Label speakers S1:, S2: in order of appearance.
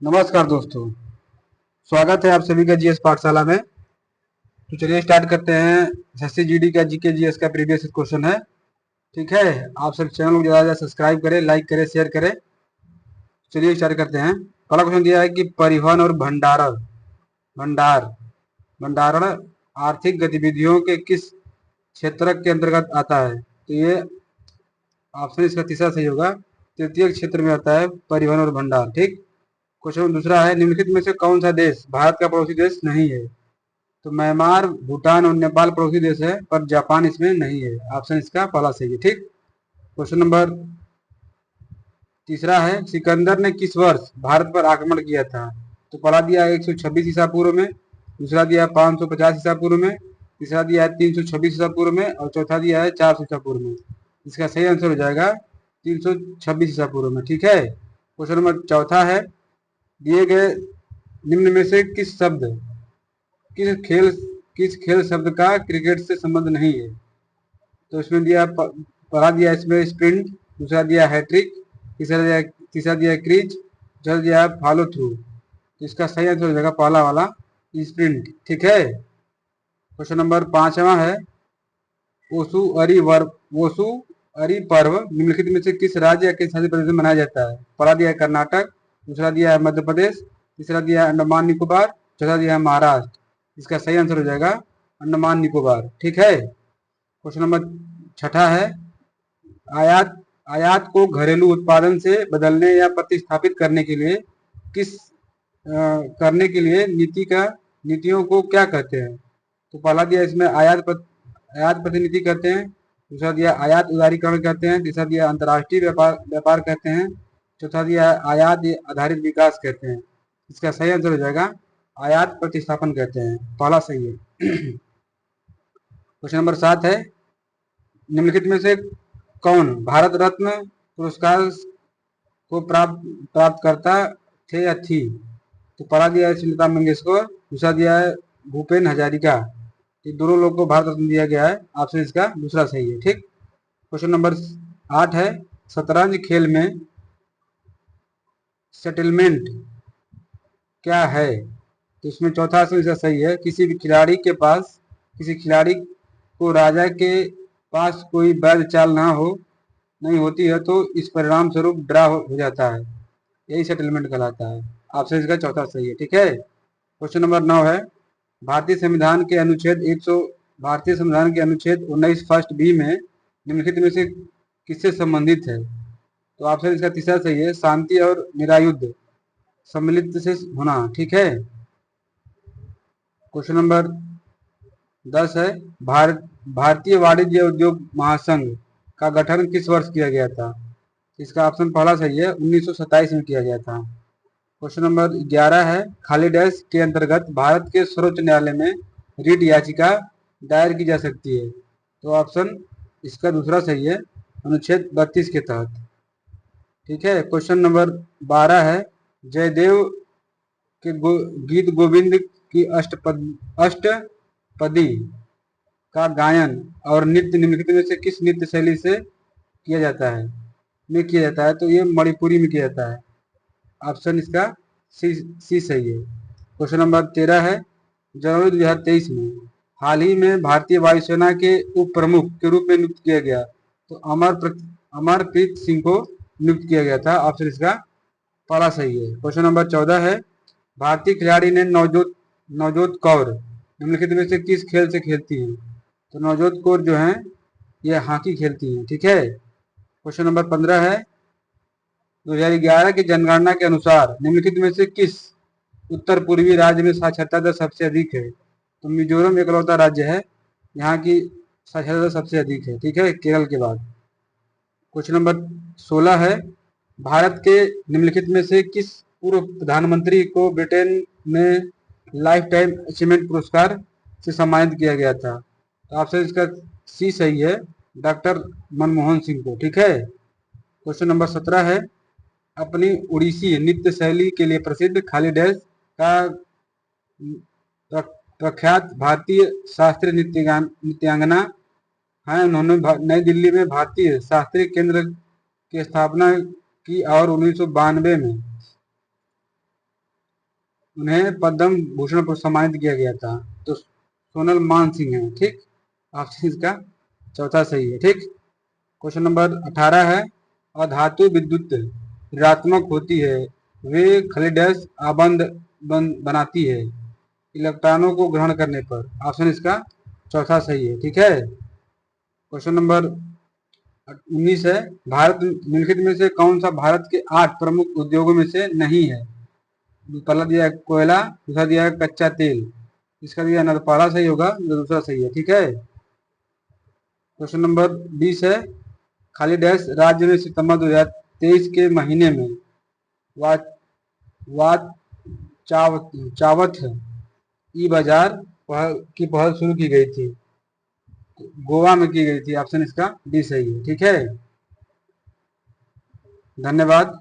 S1: नमस्कार दोस्तों, स्वागत है आप सभी का जीएस पाठशाला में। तो चलिए स्टार्ट करते हैं। एसएससी जीडी का जीके जीएस का प्रीवियस क्वेश्चन है। ठीक है, आप सब चैनल को ज़्यादा सब्सक्राइब करें, लाइक करें, शेयर करें। चलिए स्टार्ट करते हैं। पहला क्वेश्चन दिया है कि परिवहन और भंडार भंडारण आर्थिक गतिविधियों के किस क्षेत्र के अंतर्गत आता है? तो ये ऑप्शन इसका तीसरा सही होगा। तृतीय क्षेत्र में आता है परिवहन और भंडार। ठीक। क्वेश्चन दूसरा है, निम्नलिखित में से कौन सा देश भारत का पड़ोसी देश नहीं है? तो म्यांमार, भूटान और नेपाल पड़ोसी देश है, पर जापान इसमें नहीं है। ऑप्शन इसका पहला सही है। ठीक। क्वेश्चन नंबर तीसरा है, सिकंदर ने किस वर्ष भारत पर आक्रमण किया था? तो पहला दिया है 126 ईसा पूर्व में, दूसरा दिया है 550 ईसा पूर्व में, तीसरा दिया है 326 ईसा पूर्व में और चौथा दिया है 400 ईसा पूर्व में। इसका सही आंसर हो जाएगा 326 ईसा पूर्व में। ठीक है। क्वेश्चन नंबर चौथा है, दिए गए निम्न में से किस खेल शब्द का क्रिकेट से संबंध नहीं है? तो इसमें दिया पहला दिया इसमें स्प्रिंट, दूसरा दिया हैट्रिक, तीसरा दिया क्रीज, चौथा दिया फॉलो थ्रू। तो इसका सही आंसर हो जाएगा पहला वाला स्प्रिंट। ठीक है। क्वेश्चन नंबर पांचवा है, ओसु अरी पर्व निम्नलिखित में से किस राज्य या किस प्रदेश में मनाया जाता है? पहला दिया है कर्नाटक, दूसरा दिया है मध्य प्रदेश, तीसरा दिया है अंडमान निकोबार, चौथा दिया है महाराष्ट्र। इसका सही आंसर हो जाएगा अंडमान निकोबार। ठीक है। क्वेश्चन नंबर छठा है, आयात आयात को घरेलू उत्पादन से बदलने या प्रतिस्थापित करने के लिए नीतियों को क्या कहते हैं? तो पहला दिया इसमें आयात प्रतिनिधि कहते हैं, दूसरा दिया आयात उदारीकरण कहते हैं, तीसरा दिया अंतर्राष्ट्रीय व्यापार कहते हैं, चौथा दिया आयात आधारित विकास कहते हैं। इसका सही आंसर हो जाएगा आयात प्रतिस्थापन कहते हैं। पहला सही है। क्वेश्चन नंबर 7 है, निम्नलिखित में से कौन भारत रत्न पुरस्कार को प्राप्त करता थे या थी? तो पहला दिया है लता मंगेशकर, दूसरा दिया है भूपेन हजारिका। ये दोनों लोग को भारत रत्न दिया गया है। ऑप्शन इसका दूसरा सही है। ठीक। क्वेश्चन नंबर 8 है, शतरंज खेल में सेटलमेंट क्या है? तो इसमें चौथा ऑप्शन इसका सही है, किसी खिलाड़ी को राजा के पास कोई वैध चाल नहीं होती है तो इस परिणाम स्वरूप ड्रा हो जाता है, यही सेटलमेंट कहलाता है। ऑप्शन इसका चौथा सही है। ठीक है। क्वेश्चन नंबर 9 है, भारतीय संविधान के अनुच्छेद 19 फर्स्ट बी में निम्नलिखित में से किससे संबंधित है? तो ऑप्शन इसका तीसरा सही है, शांति और निरायुध सम्मिलित से होना। ठीक है। क्वेश्चन नंबर 10 है, भारतीय वाणिज्य उद्योग महासंघ का गठन किस वर्ष किया गया था? इसका ऑप्शन पहला सही है, 1927 में किया गया था। क्वेश्चन नंबर 11 है, खाली डैश के अंतर्गत भारत के सर्वोच्च न्यायालय में रिट याचिका दायर की जा सकती है? तो ऑप्शन इसका दूसरा सही है, अनुच्छेद 32 के तहत। ठीक है। क्वेश्चन नंबर 12 है, जयदेव के गीत गोविंद की अष्टपदी का गायन और नृत्य निम्नलिखित में से किस नृत्य शैली से किया जाता है? तो ये मणिपुरी में किया जाता है। ऑप्शन इसका सी सही है। क्वेश्चन नंबर 13 है, जनवरी 2023 में हाल ही में भारतीय वायुसेना के उप प्रमुख के रूप में नियुक्त किया गया तो अमरप्रीत सिंह को नियुक्त किया गया था। ऑप्शन इसका पहला सही है। क्वेश्चन नंबर 14 है, भारतीय खिलाड़ी ने नवजोत कौर निम्नलिखित में से किस खेल से खेलती हैं? तो नवजोत कौर जो है ये हॉकी खेलती हैं। ठीक है। क्वेश्चन नंबर 15 है, 2011 की जनगणना के अनुसार निम्नलिखित में से किस उत्तर पूर्वी राज्य में साक्षरता दर सबसे अधिक है? तो मिजोरम इकलौता राज्य है यहाँ की साक्षरता दर सबसे अधिक है। ठीक है, केरल के बाद। क्वेश्चन नंबर 16 है, भारत के निम्नलिखित में से किस पूर्व प्रधानमंत्री को ब्रिटेन में लाइफ टाइम अचीवमेंट पुरस्कार से सम्मानित किया गया था? तो ऑप्शन इसका सी सही है, डॉक्टर मनमोहन सिंह को। ठीक है। क्वेश्चन नंबर 17 है, अपनी उड़ीसी नृत्य शैली के लिए प्रसिद्ध खाली डैश का प्रख्यात भारतीय शास्त्रीय नृत्यांगना है। उन्होंने नई दिल्ली में भारतीय शास्त्रीय केंद्र की स्थापना की और 1992 में उन्हें पद्म भूषण पर सम्मानित किया गया था। तो सोनल मान सिंह है। ठीक, ऑप्शन इसका चौथा सही है। ठीक, क्वेश्चन नंबर 18 है, अधातु विद्युत ऋणात्मक होती है, वे खाली डैश आबंध बनाती है इलेक्ट्रॉनों को ग्रहण करने पर। ऑप्शन इसका चौथा सही है। ठीक है, क्वेश्चन नंबर 19 है, भारत निम्नलिखित में से कौन सा भारत के 8 प्रमुख उद्योगों में से नहीं है। पहला दिया है कोयला, दूसरा दिया है कच्चा तेल, इसका दिया ना तो पहला सही होगा ना दूसरा सही है। ठीक है, क्वेश्चन नंबर 20 है, खाली डैश राज्य में सितंबर 2023 के महीने में वा वा चावत ई बाजार की पहल शुरू की गई थी। गोवा में की गई थी। ऑप्शन इसका डी सही है। ठीक है, धन्यवाद।